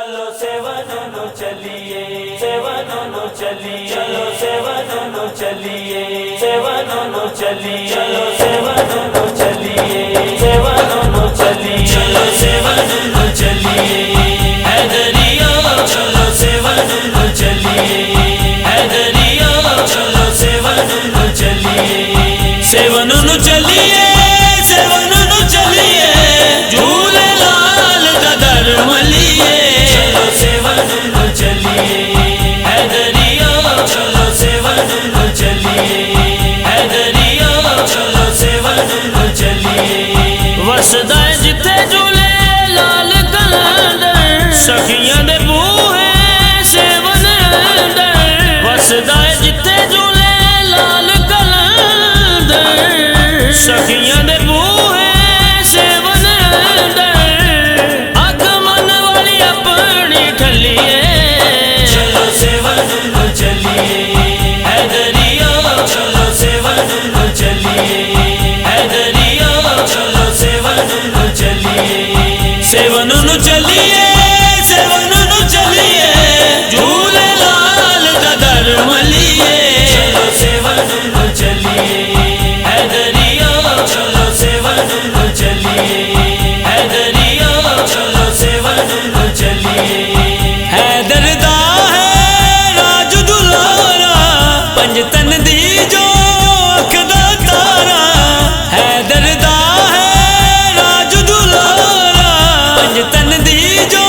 चलो सेवनों चलिए, सेवनों चलिए, चलो सेवनों चलिए, सेवनों चलिए, चलो सेवनों चलिए, सेवनों चलिए, चलो सेवनों चलिए, हैदरिया चलो सेवनों चलिए, हैदरिया चलो सेवनों चलिए, सेवनों चलिए, सेवनों चलिए, झूले लाल का धर्म लिए, चलो सेवनों चलिए, हैदरिया चलो सेवनों चलिए, हैदरिया चलो सेवनों चलिए, वसदा जिथे झूले लाल कलंदर, सखियां दे बूहे सेवन अंदर, वसदा जिथे झूले लाल कलंदर, सखियां दे बूहे सेवन अंदर, आगमन वाली अपनी ठलिए, चलो सेवनों चलिए, हैदरिया चलो सेवनों चलिए, हैदरिया चलो सेवनों चलिए, सेवनों चलिए, सेवनों चलिए, झूले लाल का धर्म लिए, चलो सेवनों चलिए, हैदरिया चलो सेवनों चलिए, हैदरिया चलो सेवनों चलिए, हैदरदा है राज दुलारा, पंजतन दी जो अख दा तारा, हैदरदा है राज दुलारा, पंजतन दी जो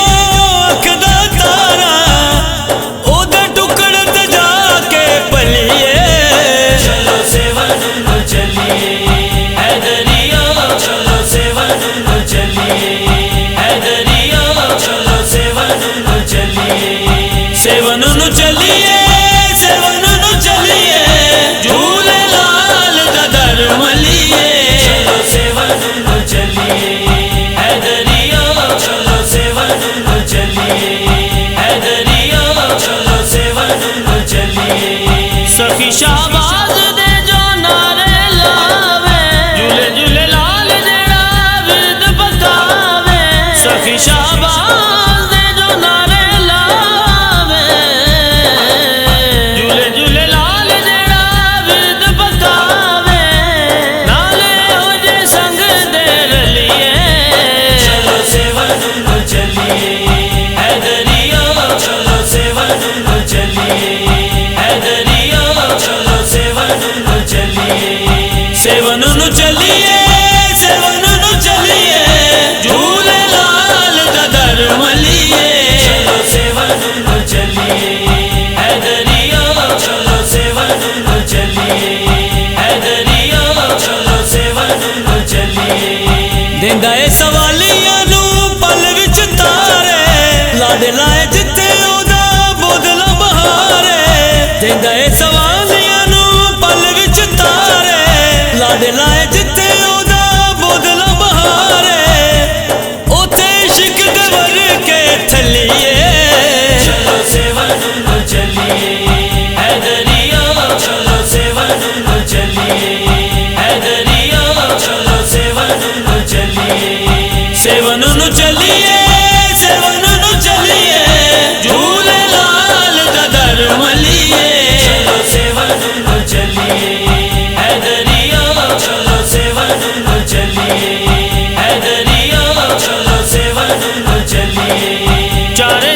अख दा तारा, ओदा टुकड़ ते जाके पलिए, चलो सेवनों चलिए, हैदरिया चलो सेवनों चलिए, हैदरिया चलो सेवनों चलिए, सेवनों चलिए, सेवनों चलिए, झूले लाल का धर्म लिए, चलो सेवनों चलिए, हैदरिया चलो सेवनों चलिए, हैदरिया चलो सेवनों चलिए, सखी शाहबाज दे जो नारे लावे, झूले झूले लाल जेड़ा विद पकावे, सखी शाहबाज दे जो नारे लावे, झूले झूले लाल जेड़ा विद पकावे, नाले हो जे संग दे रलिए, चलो सेवनों चलिए, हैदरिया चलो सेवनों चलिए, हैदरिया चलो सेवनों चलिए, सेवनों चलिए, सेवनों चलिए, झूले लाल का धर्म लिए, चलो सेवनों चलिए, हैदरिया चलो सेवनों चलिए, हैदरिया चलो सेवनों चलिए, देंदा ए सवालियां नू पल विच तारे, लाडे लाए जिते ओदा बोदला बहारे, देंदा ए सवालियां नू पल विच तारे, लाडे लाए जिते ओदा बोदला बहारे, ओथे इश्क दे वर के थलिए, चलो सेवनों चलिए, हैदरिया चलो सेवनों चलिए, हैदरिया चलो सेवनों चलिए, सेवनों चलिए, सेवनों चलिए, झूले लाल का धर्म लिए, चलो सेवनों चलिए, हैदरिया चलो सेवनों चलिए, हैदरिया चलो सेवनों चलिए, चारे